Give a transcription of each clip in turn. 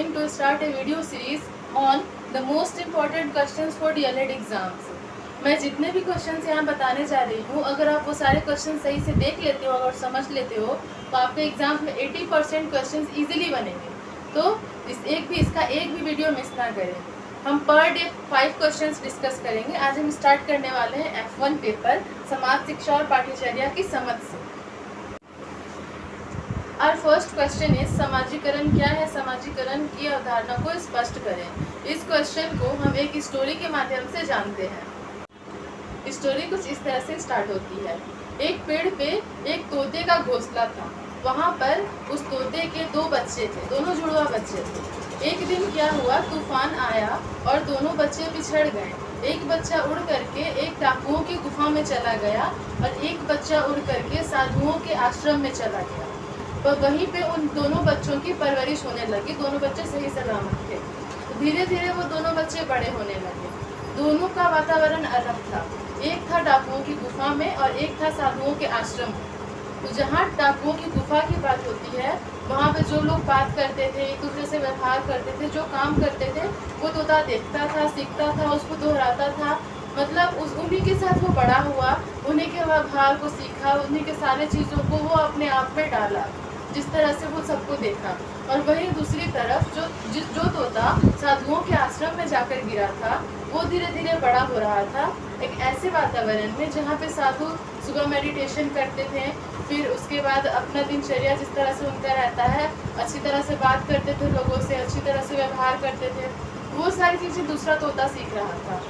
going to start a video series on the most important questions for DLED exams. मैं जितने भी questions यहाँ बताने जा रही हूँ, अगर आप वो सारे क्वेश्चन सही से देख लेते हो और समझ लेते हो तो आपके एग्जाम में 80% क्वेश्चंस इजीली बनेंगे। तो इसका एक भी वीडियो मिस ना करें। हम पर डे 5 क्वेश्चंस डिस्कस करेंगे। आज हम स्टार्ट करने वाले हैं F1 पेपर समाज शिक्षा और पाठ्यचर्या की समझ से। Our first question is समाजीकरण क्या है, समाजीकरण की अवधारणा को स्पष्ट करें। इस क्वेश्चन को हम एक स्टोरी के माध्यम से जानते हैं। स्टोरी कुछ इस तरह से स्टार्ट होती है। एक पेड़ पे एक तोते का घोंसला था। वहाँ पर उस तोते के 2 बच्चे थे, दोनों जुड़वा बच्चे थे। एक दिन क्या हुआ, तूफान आया और दोनों बच्चे बिछड़ गए। एक बच्चा उड़ करके एक डाकुओं की गुफा में चला गया और एक बच्चा उड़ करके साधुओं के आश्रम में चला गया। तो वहीं पे उन दोनों बच्चों की परवरिश होने लगी। दोनों बच्चे सही सलामत थे। तो धीरे धीरे वो दोनों बच्चे बड़े होने लगे। दोनों का वातावरण अलग था। एक था डाकुओं की गुफा में और एक था साधुओं के आश्रम में। तो जहाँ डाकुओं की गुफा की बात होती है, वहाँ पे जो लोग बात करते थे, एक दूसरे से व्यवहार करते थे, जो काम करते थे, वो तोता देखता था, सीखता था, उसको दोहराता था। मतलब उन्हीं के साथ वो बड़ा हुआ, उन्हीं के व्यवहार को सीखा, उन्हीं के सारे चीज़ों को वो अपने आप में डाला, जिस तरह से वो सबको देखा। और वहीं दूसरी तरफ जो तोता साधुओं के आश्रम में जाकर गिरा था, वो धीरे धीरे बड़ा हो रहा था एक ऐसे वातावरण में जहाँ पे साधु सुबह मेडिटेशन करते थे, फिर उसके बाद अपना दिनचर्या जिस तरह से उनका रहता है, अच्छी तरह से बात करते थे, लोगों से अच्छी तरह से व्यवहार करते थे। वो सारी चीज़ें दूसरा तोता सीख रहा था।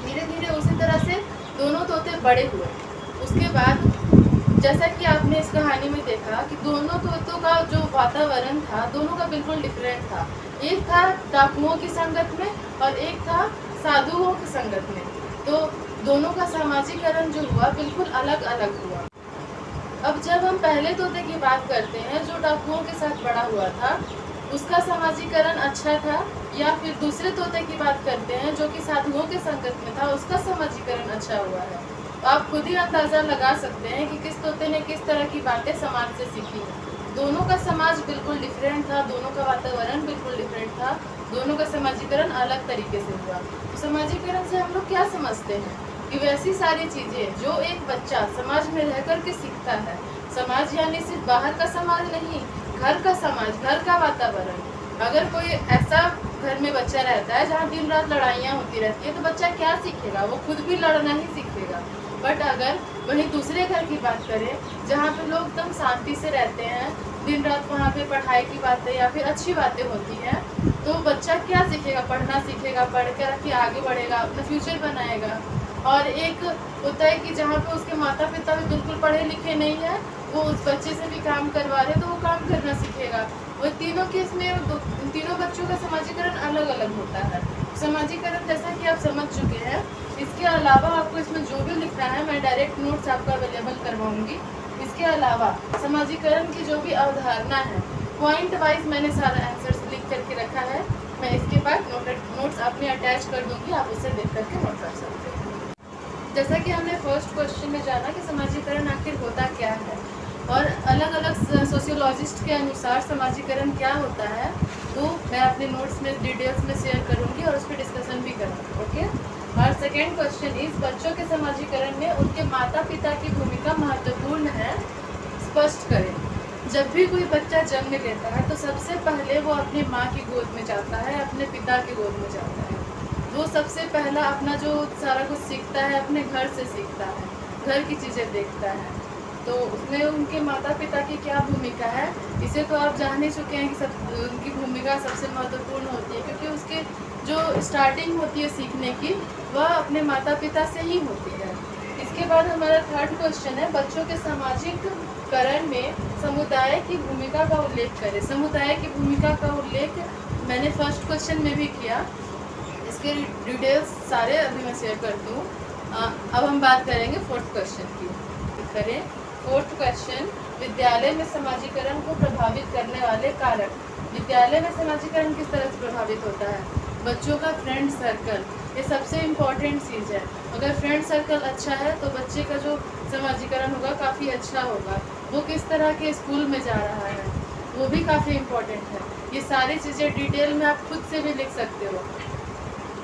धीरे धीरे उसी तरह से दोनों तोते बड़े हुए। उसके बाद जैसा कि आपने इस कहानी में देखा कि दोनों तोतों का जो वातावरण था, दोनों का बिल्कुल डिफरेंट था। एक था डाकुओं की संगत में और एक था साधुओं की संगत में। तो दोनों का सामाजिकरण जो हुआ बिल्कुल अलग अलग हुआ। अब जब हम पहले तोते की बात करते हैं जो डाकुओं के साथ बड़ा हुआ था, उसका सामाजिकरण अच्छा था, या फिर दूसरे तोते की बात करते हैं जो कि साधुओं के संगत में था, उसका सामाजिकरण अच्छा हुआ है। तो आप खुद ही अंदाज़ा लगा सकते हैं कि किस तोते ने किस तरह की बातें समाज से सीखी। दोनों का समाज बिल्कुल डिफरेंट था, दोनों का वातावरण बिल्कुल डिफरेंट था, दोनों का समाजीकरण अलग तरीके से हुआ। तो समाजीकरण से हम लोग क्या समझते हैं कि वैसी सारी चीज़ें जो एक बच्चा समाज में रह कर के सीखता है। समाज यानी सिर्फ बाहर का समाज नहीं, घर का समाज, घर का वातावरण। अगर कोई ऐसा घर में बच्चा रहता है जहाँ दिन रात लड़ाइयाँ होती रहती है, तो बच्चा क्या सीखेगा? वो खुद भी लड़ना ही सीखेगा। बट अगर वहीं दूसरे घर की बात करें जहाँ पे लोग एकदम शांति से रहते हैं, दिन रात वहाँ पे पढ़ाई की बातें या फिर अच्छी बातें होती हैं, तो बच्चा क्या सीखेगा? पढ़ना सीखेगा, पढ़ कर के आगे बढ़ेगा, अपना फ्यूचर बनाएगा। और एक होता है कि जहाँ पे उसके माता पिता भी बिल्कुल पढ़े लिखे नहीं है, वो उस बच्चे से भी काम करवा रहे, तो वो काम करना सीखेगा। वो तीनों केस में तीनों बच्चों का समाजीकरण अलग अलग होता है। समाजीकरण जैसा कि आप समझ चुके हैं। इसके अलावा आपको इसमें जो भी लिखना है, मैं डायरेक्ट नोट्स आपको अवेलेबल करवाऊंगी। इसके अलावा समाजीकरण की जो भी अवधारणा है, पॉइंट वाइज मैंने सारा आंसर्स लिख करके रखा है। मैं इसके बाद नोट्स अपने अटैच कर दूंगी, आप उसे देख करके नोट कर सकते हैं। जैसा कि हमने फर्स्ट क्वेश्चन में जाना कि समाजीकरण आखिर होता क्या है, और अलग अलग सोशियोलॉजिस्ट के अनुसार समाजीकरण क्या होता है, तो मैं अपने नोट्स में डिटेल्स में शेयर करूंगी और उस पर डिस्कशन भी करूँगी। ओके। और सेकेंड क्वेश्चन इज बच्चों के समाजीकरण में उनके माता पिता की भूमिका महत्वपूर्ण है, स्पष्ट करें। जब भी कोई बच्चा जन्म लेता है तो सबसे पहले वो अपनी माँ की गोद में जाता है, अपने पिता की गोद में जाता है। वो सबसे पहला अपना जो सारा कुछ सीखता है अपने घर से सीखता है, घर की चीज़ें देखता है। तो उसमें उनके माता पिता की क्या भूमिका है, इसे तो आप जान ही चुके हैं कि उनकी भूमिका सबसे महत्वपूर्ण होती है, क्योंकि उसके जो स्टार्टिंग होती है सीखने की, वह अपने माता पिता से ही होती है। इसके बाद हमारा थर्ड क्वेश्चन है बच्चों के सामाजिककरण में समुदाय की भूमिका का उल्लेख करें। समुदाय की भूमिका का उल्लेख मैंने फर्स्ट क्वेश्चन में भी किया, इसके डिटेल्स सारे अभी मैं शेयर करती हूँ। अब हम बात करेंगे फोर्थ क्वेश्चन की। करें फोर्थ क्वेश्चन, विद्यालय में समाजीकरण को प्रभावित करने वाले कारक। विद्यालय में समाजीकरण किस तरह से प्रभावित होता है? बच्चों का फ्रेंड सर्कल, ये सबसे इम्पॉर्टेंट चीज़ है। अगर फ्रेंड सर्कल अच्छा है तो बच्चे का जो समाजीकरण होगा काफ़ी अच्छा होगा। वो किस तरह के स्कूल में जा रहा है, वो भी काफ़ी इम्पोर्टेंट है। ये सारी चीज़ें डिटेल में आप खुद से भी लिख सकते हो।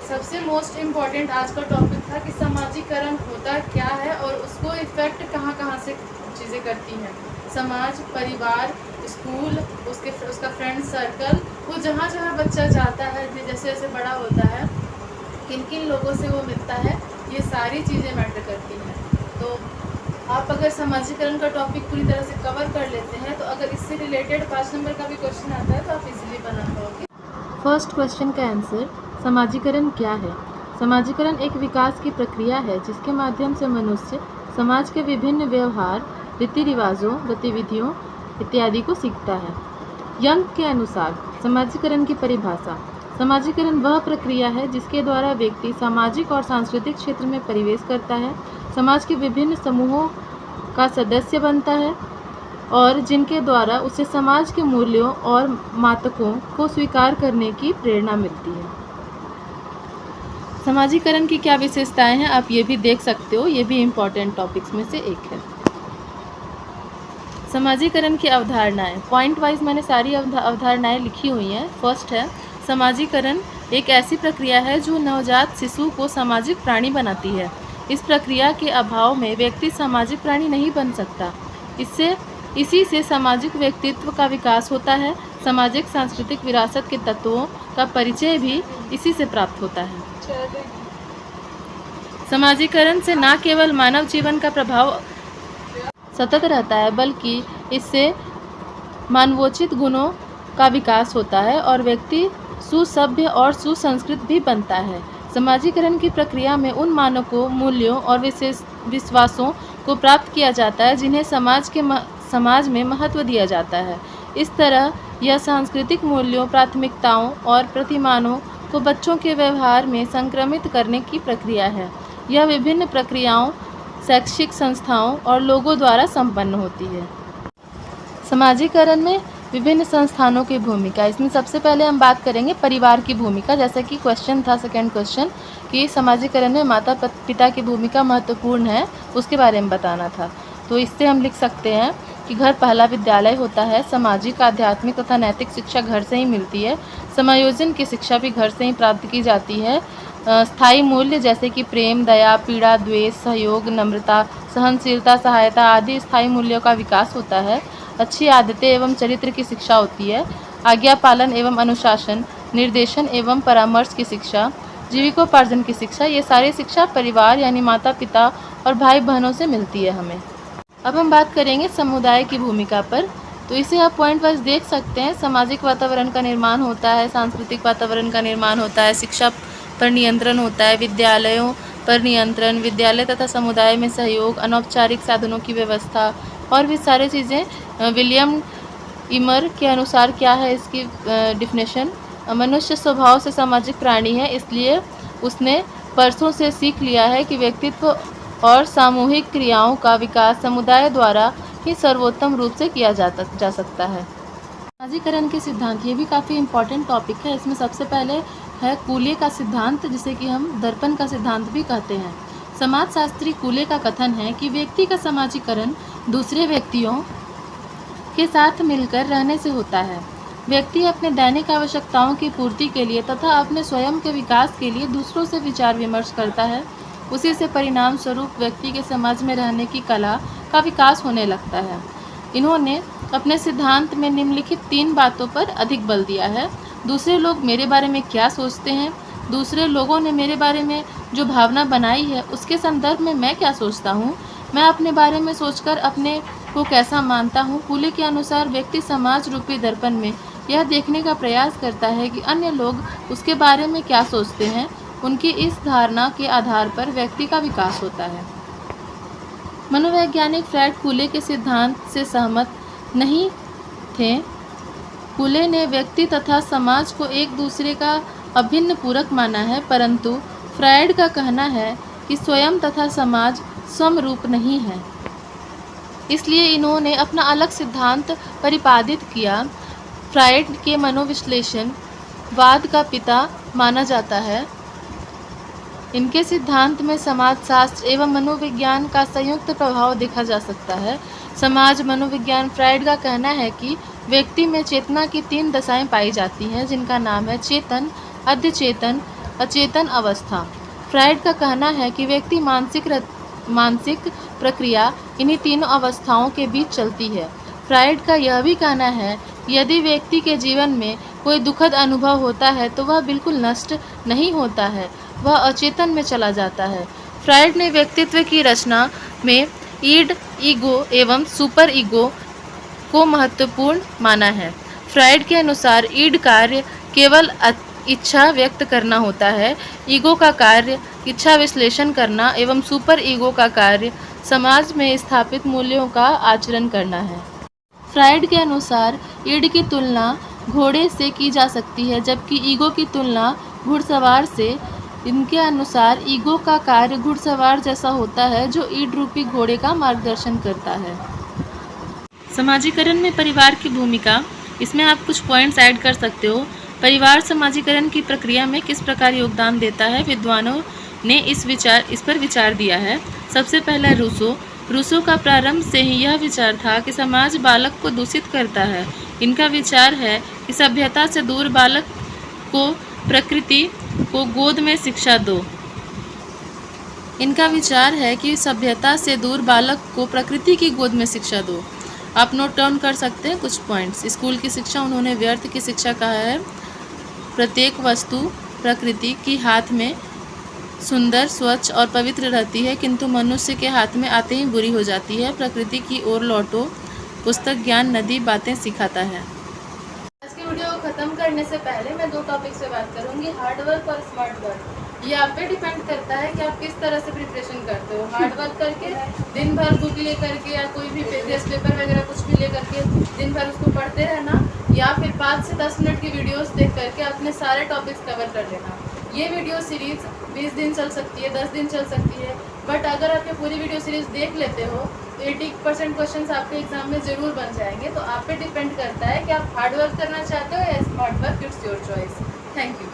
सबसे मोस्ट इम्पॉर्टेंट आज का टॉपिक था कि समाजीकरण होता क्या है और उसको इफ़ेक्ट कहाँ कहाँ से चीज़ें करती हैं। समाज, परिवार, स्कूल, उसका फ्रेंड सर्कल, वो जहाँ जहाँ बच्चा जाता है, जैसे जैसे बड़ा होता है, किन किन लोगों से वो मिलता है, ये सारी चीज़ें मैटर करती हैं। तो आप अगर समाजीकरण का टॉपिक पूरी तरह से कवर कर लेते हैं तो अगर इससे रिलेटेड 5 नंबर का भी क्वेश्चन आता है तो आप इजीली बना पाओगे। फर्स्ट क्वेश्चन का आंसर, समाजीकरण क्या है? समाजीकरण एक विकास की प्रक्रिया है जिसके माध्यम से मनुष्य समाज के विभिन्न व्यवहार, रीति रिवाजों, गतिविधियों इत्यादि को सीखता है। यंग के अनुसार समाजीकरण की परिभाषा, समाजीकरण वह प्रक्रिया है जिसके द्वारा व्यक्ति सामाजिक और सांस्कृतिक क्षेत्र में प्रवेश करता है, समाज के विभिन्न समूहों का सदस्य बनता है और जिनके द्वारा उसे समाज के मूल्यों और मानकों को स्वीकार करने की प्रेरणा मिलती है। समाजीकरण की क्या विशेषताएं हैं आप ये भी देख सकते हो, ये भी इम्पॉर्टेंट टॉपिक्स में से एक है। समाजीकरण की अवधारणाएं, पॉइंट वाइज मैंने सारी अवधारणाएं लिखी हुई हैं। फर्स्ट है, समाजीकरण एक ऐसी प्रक्रिया है जो नवजात शिशु को सामाजिक प्राणी बनाती है। इस प्रक्रिया के अभाव में व्यक्ति सामाजिक प्राणी नहीं बन सकता। इसी से सामाजिक व्यक्तित्व का विकास होता है। सामाजिक सांस्कृतिक विरासत के तत्वों का परिचय भी इसी से प्राप्त होता है। समाजीकरण से न केवल मानव जीवन का प्रभाव सतत रहता है बल्कि इससे मानवोचित गुणों का विकास होता है और व्यक्ति सुसभ्य और सुसंस्कृत भी बनता है। समाजीकरण की प्रक्रिया में उन मानकों, मूल्यों और विश्वासों को प्राप्त किया जाता है जिन्हें समाज में महत्व दिया जाता है। इस तरह यह सांस्कृतिक मूल्यों, प्राथमिकताओं और प्रतिमानों को बच्चों के व्यवहार में संक्रमित करने की प्रक्रिया है। यह विभिन्न प्रक्रियाओं, शैक्षिक संस्थाओं और लोगों द्वारा संपन्न होती है। समाजीकरण में विभिन्न संस्थानों की भूमिका, इसमें सबसे पहले हम बात करेंगे परिवार की भूमिका। जैसा कि क्वेश्चन था सेकंड क्वेश्चन कि समाजीकरण में माता पिता की भूमिका महत्वपूर्ण है, उसके बारे में बताना था। तो इससे हम लिख सकते हैं कि घर पहला विद्यालय होता है। सामाजिक, आध्यात्मिक तथा नैतिक शिक्षा घर से ही मिलती है। समायोजन की शिक्षा भी घर से ही प्राप्त की जाती है। स्थायी मूल्य जैसे कि प्रेम, दया, पीड़ा, द्वेष, सहयोग, नम्रता, सहनशीलता, सहायता आदि स्थायी मूल्यों का विकास होता है। अच्छी आदतें एवं चरित्र की शिक्षा होती है। आज्ञा पालन एवं अनुशासन, निर्देशन एवं परामर्श की शिक्षा, जीविकोपार्जन की शिक्षा, ये सारी शिक्षा परिवार यानी माता पिता और भाई बहनों से मिलती है हमें। अब हम बात करेंगे समुदाय की भूमिका पर। तो इसे आप पॉइंट वाइज देख सकते हैं। सामाजिक वातावरण का निर्माण होता है, सांस्कृतिक वातावरण का निर्माण होता है, शिक्षा पर नियंत्रण होता है, विद्यालयों पर नियंत्रण, विद्यालय तथा समुदाय में सहयोग, अनौपचारिक साधनों की व्यवस्था और भी सारी चीज़ें। विलियम इमर के अनुसार क्या है इसकी डिफिनेशन, मनुष्य स्वभाव से सामाजिक प्राणी है, इसलिए उसने परसों से सीख लिया है कि व्यक्तित्व और सामूहिक क्रियाओं का विकास समुदाय द्वारा ही सर्वोत्तम रूप से किया जा सकता है। समाजीकरण के सिद्धांत, ये भी काफ़ी इम्पॉर्टेंट टॉपिक है। इसमें सबसे पहले है कूले का सिद्धांत, जिसे कि हम दर्पण का सिद्धांत भी कहते हैं। समाजशास्त्री कूले का कथन है कि व्यक्ति का समाजीकरण दूसरे व्यक्तियों के साथ मिलकर रहने से होता है। व्यक्ति अपने दैनिक आवश्यकताओं की पूर्ति के लिए तथा अपने स्वयं के विकास के लिए दूसरों से विचार विमर्श करता है। उसी से परिणाम स्वरूप व्यक्ति के समाज में रहने की कला का विकास होने लगता है। इन्होंने अपने सिद्धांत में निम्नलिखित 3 बातों पर अधिक बल दिया है। दूसरे लोग मेरे बारे में क्या सोचते हैं, दूसरे लोगों ने मेरे बारे में जो भावना बनाई है उसके संदर्भ में मैं क्या सोचता हूँ, मैं अपने बारे में सोचकर अपने को कैसा मानता हूँ। कूले के अनुसार व्यक्ति समाज रूपी दर्पण में यह देखने का प्रयास करता है कि अन्य लोग उसके बारे में क्या सोचते हैं। उनकी इस धारणा के आधार पर व्यक्ति का विकास होता है। मनोवैज्ञानिक फ्रायड कूले के सिद्धांत से सहमत नहीं थे। कूले ने व्यक्ति तथा समाज को एक दूसरे का अभिन्न पूरक माना है, परंतु फ्रायड का कहना है कि स्वयं तथा समाज समरूप नहीं है, इसलिए इन्होंने अपना अलग सिद्धांत प्रतिपादित किया। फ्रायड के मनोविश्लेषण वाद का पिता माना जाता है। इनके सिद्धांत में समाजशास्त्र एवं मनोविज्ञान का संयुक्त प्रभाव देखा जा सकता है। समाज मनोविज्ञान, फ्रायड का कहना है कि व्यक्ति में चेतना की 3 दशाएं पाई जाती हैं, जिनका नाम है चेतन, अध्यचेतन, अचेतन अवस्था। फ्राइड का कहना है कि व्यक्ति मानसिक प्रक्रिया इन्हीं तीनों अवस्थाओं के बीच चलती है। फ्राइड का यह भी कहना है यदि व्यक्ति के जीवन में कोई दुखद अनुभव होता है तो वह बिल्कुल नष्ट नहीं होता है, वह अचेतन में चला जाता है। फ्राइड ने व्यक्तित्व की रचना में ईड, ईगो एवं सुपर ईगो को महत्वपूर्ण माना है। फ्राइड के अनुसार ईड कार्य केवल इच्छा व्यक्त करना होता है, ईगो का कार्य इच्छा विश्लेषण करना एवं सुपर ईगो का कार्य समाज में स्थापित मूल्यों का आचरण करना है। फ्राइड के अनुसार ईड की तुलना घोड़े से की जा सकती है, जबकि ईगो की तुलना घुड़सवार से। इनके अनुसार ईगो का कार्य घुड़सवार जैसा होता है, जो ईड रूपी घोड़े का मार्गदर्शन करता है। समाजीकरण में परिवार की भूमिका, इसमें आप कुछ पॉइंट्स ऐड कर सकते हो। परिवार समाजीकरण की प्रक्रिया में किस प्रकार योगदान देता है? विद्वानों ने इस पर विचार दिया है। सबसे पहला रूसो का प्रारंभ से ही यह विचार था कि समाज बालक को दूषित करता है। इनका विचार है कि सभ्यता से दूर बालक को प्रकृति को गोद में शिक्षा दो। इनका विचार है कि सभ्यता से दूर बालक को प्रकृति की गोद में शिक्षा दो। आप नोट डाउन कर सकते हैं कुछ पॉइंट्स। स्कूल की शिक्षा उन्होंने व्यर्थ की शिक्षा कहा है। प्रत्येक वस्तु प्रकृति की हाथ में सुंदर, स्वच्छ और पवित्र रहती है, किंतु मनुष्य के हाथ में आते ही बुरी हो जाती है। प्रकृति की ओर लौटो। पुस्तक ज्ञान नदी बातें सिखाता है। आज की वीडियो को खत्म करने से पहले मैं 2 टॉपिक से बात करूंगी, हार्ड वर्क और स्मार्ट वर्क। ये आप पे डिपेंड करता है कि आप किस तरह से प्रिपरेशन करते हो। हार्ड वर्क करके दिन भर बुक ले करके या कोई भी गेस्ट पेपर वगैरह कुछ भी ले करके दिन भर उसको पढ़ते रहना, या फिर 5 से 10 मिनट की वीडियोस देख करके अपने सारे टॉपिक्स कवर कर लेना। ये वीडियो सीरीज़ 20 दिन चल सकती है, 10 दिन चल सकती है, बट अगर आप ये पूरी वीडियो सीरीज़ देख लेते हो तो 80% क्वेश्चंस आपके एग्जाम में ज़रूर बन जाएंगे। तो आप पे डिपेंड करता है कि आप हार्ड वर्क करना चाहते हो या smart work, it's your choice. Thank you.